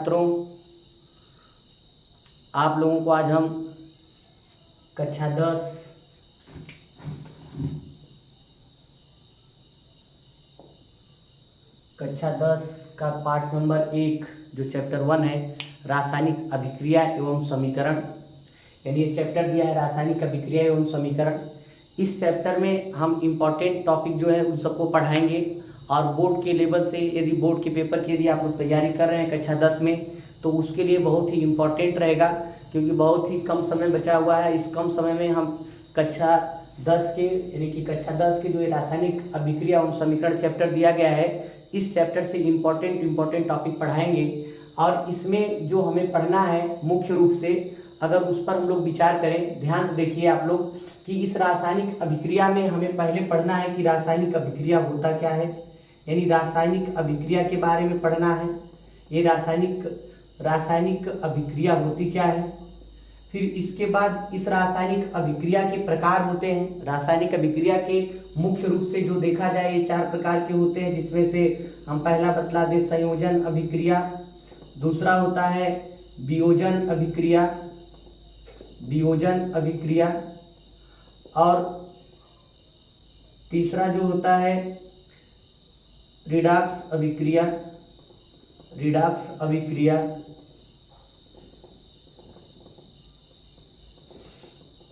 छात्रों, आप लोगों को आज हम कक्षा 10 का पार्ट नंबर 1 जो चैप्टर 1 है रासायनिक अभिक्रिया एवं समीकरण, यानी ये चैप्टर दिया है रासायनिक अभिक्रिया एवं समीकरण। इस चैप्टर में हम इम्पॉर्टेंट टॉपिक जो है उन सबको पढ़ाएंगे और बोर्ड के लेवल से यदि बोर्ड के पेपर की यदि आप लोग तैयारी कर रहे हैं कक्षा 10 में तो उसके लिए बहुत ही इम्पॉर्टेंट रहेगा, क्योंकि बहुत ही कम समय बचा हुआ है। इस कम समय में हम कक्षा 10 के यानी कि कक्षा 10 के जो रासायनिक अभिक्रिया एवं समीकरण चैप्टर दिया गया है, इस चैप्टर से इम्पॉर्टेंट टॉपिक पढ़ाएंगे। और इसमें जो हमें पढ़ना है मुख्य रूप से, अगर उस पर हम लोग विचार करें, ध्यान से देखिए आप लोग कि इस रासायनिक अभिक्रिया में हमें पहले पढ़ना है कि रासायनिक अभिक्रिया होता क्या है, यानी रासायनिक अभिक्रिया के बारे में पढ़ना है। ये रासायनिक अभिक्रिया होती क्या है। फिर इसके बाद इस रासायनिक अभिक्रिया के प्रकार होते हैं। रासायनिक अभिक्रिया के मुख्य रूप से जो देखा जाए ये 4 प्रकार के होते हैं, जिसमें से हम पहला बतला दें संयोजन अभिक्रिया, दूसरा होता है वियोजन अभिक्रिया और तीसरा जो होता है रिडॉक्स अभिक्रिया।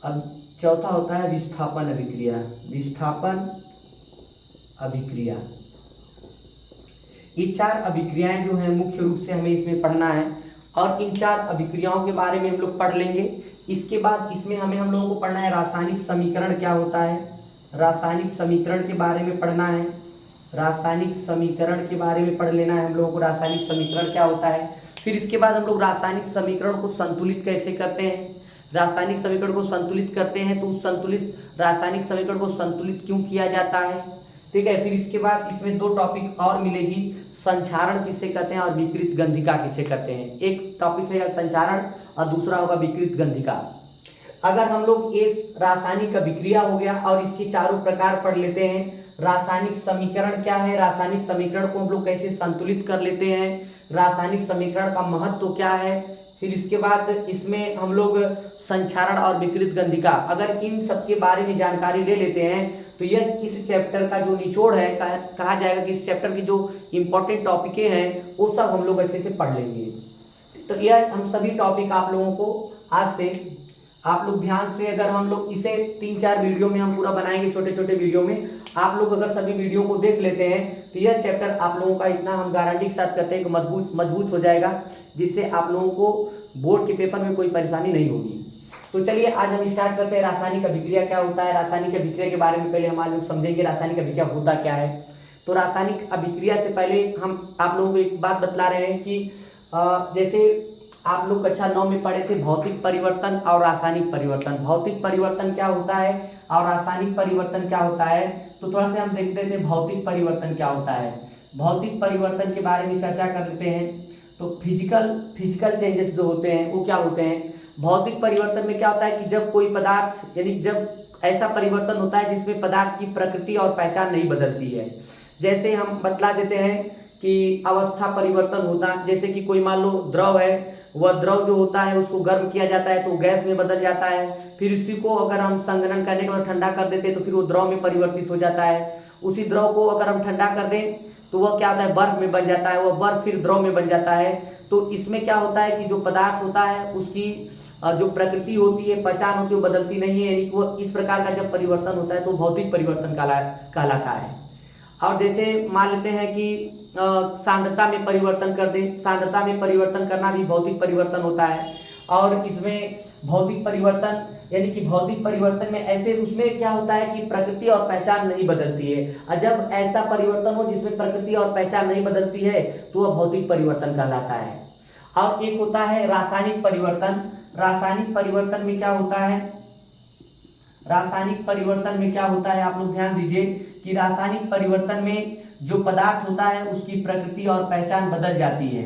अब चौथा होता है विस्थापन अभिक्रिया। ये 4 अभिक्रियाएं जो हैं मुख्य रूप से हमें इसमें पढ़ना है और इन 4 अभिक्रियाओं के बारे में हम लोग पढ़ लेंगे। इसके बाद इसमें हम लोगों को पढ़ना है रासायनिक समीकरण क्या होता है, रासायनिक समीकरण के बारे में पढ़ना है। रासायनिक समीकरण के बारे में पढ़ लेना है हम लोगों को, रासायनिक समीकरण क्या होता है। फिर इसके बाद हम लोग रासायनिक समीकरण को संतुलित कैसे करते हैं, रासायनिक समीकरण को संतुलित करते हैं तो उस रासायनिक समीकरण को संतुलित क्यों किया जाता है, ठीक है। फिर इसके बाद इसमें 2 टॉपिक और मिलेगी, संचारण किसे कहते हैं और विकृत गंधिका किसे कहते हैं। एक टॉपिक है संचारण और दूसरा होगा विकृत गंधिका। अगर हम लोग इस रासायनिक अभिक्रिया हो गया और इसके चारों प्रकार पढ़ लेते हैं, रासायनिक समीकरण क्या है, रासायनिक समीकरण को हम लोग कैसे संतुलित कर लेते हैं, रासायनिक समीकरण का महत्व क्या है, फिर इसके बाद इसमें हम लोग संचारण और विकृत गंधिका, अगर इन सब के बारे में जानकारी ले लेते हैं तो यह इस चैप्टर का जो निचोड़ है, कहा जाएगा कि इस चैप्टर की जो इम्पोर्टेंट टॉपिक हैं वो सब हम लोग अच्छे से पढ़ लेंगे। तो यह हम सभी टॉपिक आप लोगों को आज से आप लोग ध्यान से, अगर हम लोग इसे 3-4 वीडियो में हम पूरा बनाएंगे, छोटे छोटे वीडियो में आप लोग अगर सभी वीडियो को देख लेते हैं तो यह चैप्टर आप लोगों का इतना हम गारंटी के साथ कहते हैं कि मजबूत हो जाएगा, जिससे आप लोगों को बोर्ड के पेपर में कोई परेशानी नहीं होगी। तो चलिए आज हम स्टार्ट करते हैं रासायनिक अभिक्रिया क्या होता है। रासायनिक अभिक्रिया के बारे में पहले हम आज लोग समझेंगे रासायनिक अभिक्रिया होता क्या है। तो रासायनिक अभिक्रिया से पहले हम आप लोगों को एक बात बतला रहे हैं कि जैसे आप लोग कक्षा 9 में पढ़े थे भौतिक परिवर्तन और रासायनिक परिवर्तन। भौतिक परिवर्तन क्या होता है और रासायनिक परिवर्तन क्या होता है, तो थोड़ा सा हम देखते थे भौतिक परिवर्तन क्या होता है। भौतिक परिवर्तन के बारे में चर्चा कर लेते हैं। तो फिजिकल चेंजेस जो होते हैं वो क्या होते हैं। भौतिक परिवर्तन में क्या होता है कि जब कोई पदार्थ, यानी जब ऐसा परिवर्तन होता है जिसमें पदार्थ की प्रकृति और पहचान नहीं बदलती है। जैसे हम बतला देते हैं कि अवस्था परिवर्तन होता है, जैसे कि कोई मान लो द्रव है, वह द्रव जो होता है उसको गर्म किया जाता है तो गैस में बदल जाता है। फिर उसी को अगर हम संघनन करने के बाद ठंडा कर देते हैं तो फिर वो द्रव में परिवर्तित हो जाता है। उसी द्रव को अगर हम ठंडा कर दें तो वह क्या होता है, बर्फ में बन जाता है, वह बर्फ फिर द्रव में बन जाता है। तो इसमें क्या होता है कि जो पदार्थ होता है उसकी जो प्रकृति होती है, पहचान होती है, वो बदलती नहीं है, यानी वो इस प्रकार का जब परिवर्तन होता है तो भौतिक परिवर्तन कहलाता है। और जैसे मान लेते हैं कि सांद्रता में परिवर्तन कर दें, सांद्रता में परिवर्तन करना भी भौतिक परिवर्तन होता है। और इसमें भौतिक परिवर्तन यानी कि भौतिक परिवर्तन में ऐसे उसमें क्या होता है कि प्रकृति और पहचान नहीं बदलती है। और जब ऐसा परिवर्तन हो जिसमें प्रकृति और पहचान नहीं बदलती है तो वह भौतिक परिवर्तन कहलाता है। और एक होता है रासायनिक परिवर्तन। रासायनिक परिवर्तन में क्या होता है, रासायनिक परिवर्तन में क्या होता है, आप लोग ध्यान दीजिए कि रासायनिक परिवर्तन में जो पदार्थ होता है उसकी प्रकृति और पहचान बदल जाती है।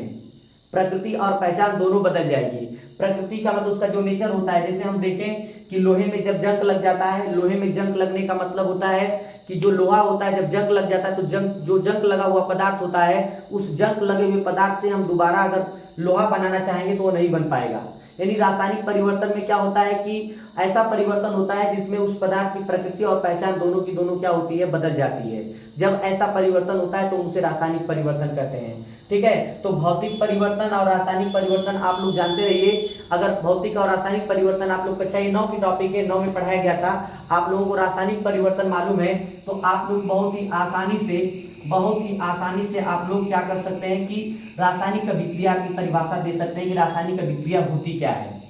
प्रकृति और पहचान दोनों बदल जाएगी। प्रकृति का मतलब उसका जो नेचर होता है, जैसे हम देखें कि लोहे में जब जंग लग जाता है, लोहे में जंग लगने का मतलब होता है कि जो लोहा होता है जब जंग लग जाता है तो जो जंग लगा हुआ पदार्थ होता है उस जंग लगे हुए पदार्थ से हम दोबारा अगर लोहा बनाना चाहेंगे तो वो नहीं बन पाएगा। यानी रासायनिक परिवर्तन में क्या होता है कि ऐसा परिवर्तन होता है जिसमें उस पदार्थ की प्रकृति और पहचान दोनों की दोनों क्या होती है, बदल जाती है। जब ऐसा परिवर्तन होता है तो उसे रासायनिक परिवर्तन कहते हैं। ठीक है, तो भौतिक परिवर्तन और रासायनिक परिवर्तन आप लोग जानते रहिए। अगर भौतिक और रासायनिक परिवर्तन आप लोग कक्षा 9 की टॉपिक है, 9 में पढ़ाया गया था, आप लोगों को रासायनिक परिवर्तन मालूम है तो आप लोग बहुत ही आसानी से आप लोग क्या कर सकते हैं कि रासायनिक अभिक्रिया की परिभाषा दे सकते हैं कि रासायनिक अभिक्रिया होती क्या है।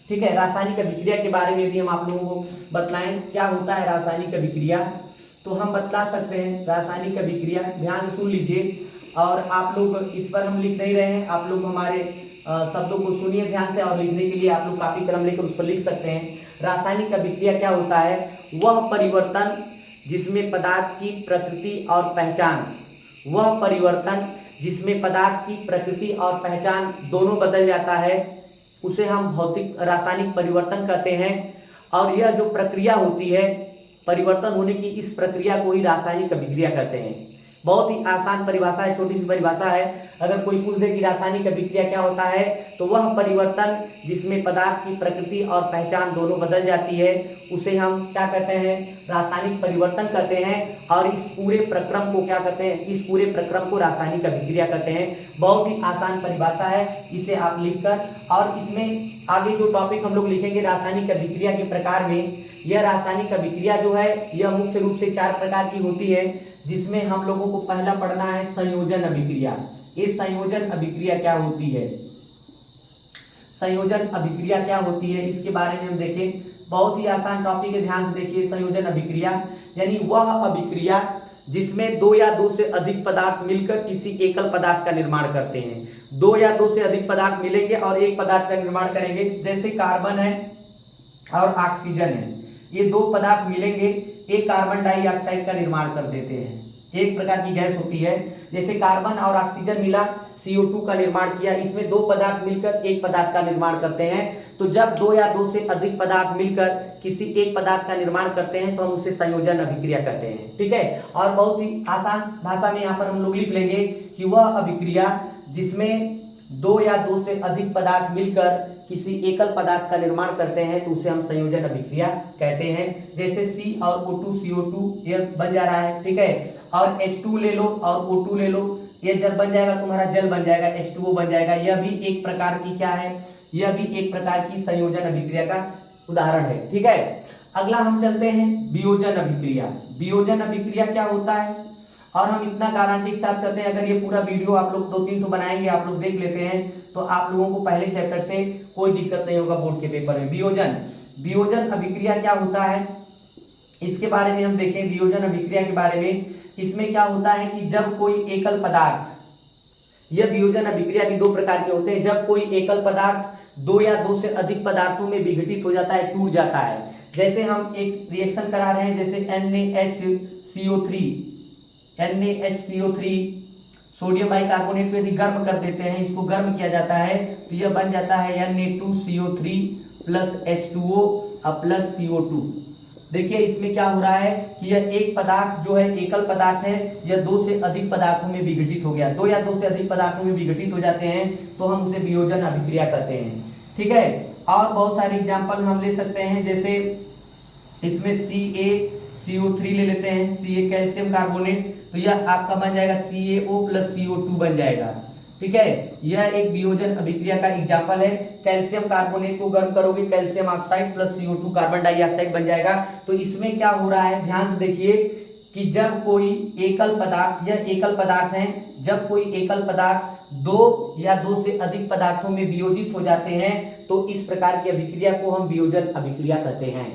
ठीक है, रासायनिक अभिक्रिया के बारे में भी हम आप लोगों को बतलाएं क्या होता है रासायनिक अभिक्रिया। तो हम बतला सकते हैं रासायनिक अभिक्रिया, ध्यान से सुन लीजिए और आप लोग इस पर हम लिख नहीं रहे हैं, आप लोग हमारे शब्दों को सुनिए ध्यान से और लिखने के लिए आप लोग कापी कलम लेकर उस पर लिख सकते हैं। रासायनिक अभिक्रिया क्या होता है, वह परिवर्तन जिसमें पदार्थ की प्रकृति और पहचान, वह परिवर्तन जिसमें पदार्थ की प्रकृति और पहचान दोनों बदल जाता है उसे हम भौतिक रासायनिक परिवर्तन कहते हैं। और यह जो प्रक्रिया होती है परिवर्तन होने की, इस प्रक्रिया को ही रासायनिक अभिक्रिया कहते हैं। बहुत ही आसान परिभाषा है, छोटी सी परिभाषा है। अगर कोई पूछ दे कि रासायनिक अभिक्रिया क्या होता है तो वह परिवर्तन जिसमें पदार्थ की प्रकृति और पहचान दोनों बदल जाती है उसे हम क्या कहते हैं, रासायनिक परिवर्तन कहते हैं। और इस पूरे प्रक्रम को क्या कहते हैं, इस पूरे प्रक्रम को रासायनिक अभिक्रिया कहते हैं। बहुत ही आसान परिभाषा है, इसे आप लिखकर, और इसमें आगे जो टॉपिक हम लोग लिखेंगे रासायनिक अभिक्रिया के प्रकार में, यह रासायनिक अभिक्रिया जो है यह मुख्य रूप से 4 प्रकार की होती है, जिसमें हम लोगों को पहला पढ़ना है संयोजन अभिक्रिया। ये संयोजन अभिक्रिया क्या होती है, संयोजन अभिक्रिया क्या होती है इसके बारे में हम देखें। बहुत ही आसान टॉपिक है, ध्यान से देखिए। संयोजन अभिक्रिया यानी वह अभिक्रिया जिसमें 2 या 2 से अधिक पदार्थ मिलकर किसी एकल पदार्थ का निर्माण करते हैं। 2 या 2 से अधिक पदार्थ मिलेंगे और एक पदार्थ का निर्माण करेंगे। जैसे कार्बन है और ऑक्सीजन है, ये 2 पदार्थ मिलेंगे, एक कार्बन डाइऑक्साइड का निर्माण कर देते हैं। एक प्रकार की गैस होती है, जैसे कार्बन और ऑक्सीजन मिला, CO2 का निर्माण किया। इसमें 2 पदार्थ मिलकर एक पदार्थ का निर्माण करते हैं। तो जब 2 या 2 से अधिक पदार्थ मिलकर किसी एक पदार्थ का निर्माण करते हैं तो हम उसे संयोजन अभिक्रिया कहते हैं। ठीक है, और बहुत ही आसान भाषा में यहाँ पर हम लोग लिख लेंगे कि वह अभिक्रिया जिसमें 2 या 2 से अधिक पदार्थ मिलकर किसी एकल पदार्थ का निर्माण करते हैं तो उसे हम संयोजन अभिक्रिया कहते हैं। जैसे C और O2 CO2 ये बन जा रहा है। ठीक है, और H2 ले लो और O2 ले लो, ये जल बन जाएगा, तुम्हारा जल बन जाएगा, H2O बन जाएगा। यह भी एक प्रकार की क्या है, यह भी एक प्रकार की संयोजन अभिक्रिया का उदाहरण है। ठीक है, अगला हम चलते हैं वियोजन अभिक्रिया। वियोजन अभिक्रिया क्या होता है, और हम इतना गारंटी के साथ कहते हैं अगर ये पूरा वीडियो आप लोग 2-3 तो बनाएंगे, आप लोग देख लेते हैं तो आप लोगों को पहले चैप्टर से कोई दिक्कत नहीं होगा बोर्ड के पेपर में। वियोजन अभिक्रिया क्या होता है इसके बारे में हम देखें। वियोजन अभिक्रिया के बारे में, इसमें क्या होता है कि जब कोई एकल पदार्थ, यह वियोजन अभिक्रिया भी 2 प्रकार के होते हैं। जब कोई एकल पदार्थ 2 या 2 से अधिक पदार्थों में विघटित हो जाता है, टूट जाता है। जैसे हम एक रिएक्शन करा रहे हैं, जैसे NaHCO3 सोडियम बाइकार्बोनेट को यदि गर्म कर देते हैं, इसको गर्म किया जाता है तो यह बन जाता है Na2CO3 plus H2O plus CO2। देखिए इसमें क्या हो रहा है कि यह एक पदार्थ जो है एकल पदार्थ है, यह 2 से अधिक पदार्थों में विघटित हो गया। 2 या 2 से अधिक पदार्थों में विघटित हो जाते हैं तो हम उसे वियोजन अभिक्रिया कहते हैं। ठीक है, और बहुत सारे एग्जाम्पल हम ले सकते हैं, जैसे इसमें CaCO3 ले लेते हैं, Ca कैल्शियम कार्बोनेट, तो यह आपका बन जाएगा CaO प्लस CO2 बन जाएगा। ठीक है, यह एक वियोजन अभिक्रिया का एग्जाम्पल है। कैल्शियम कार्बोनेट को गर्म करोगे, calcium oxide plus CO2 carbon dioxide बन जाएगा। तो इसमें क्या हो रहा है, ध्यान से देखिए कि जब कोई एकल पदार्थ, यह एकल पदार्थ है, जब कोई एकल पदार्थ 2 या 2 से अधिक पदार्थों में वियोजित हो जाते हैं तो इस प्रकार की अभिक्रिया को हम वियोजन अभिक्रिया कहते हैं।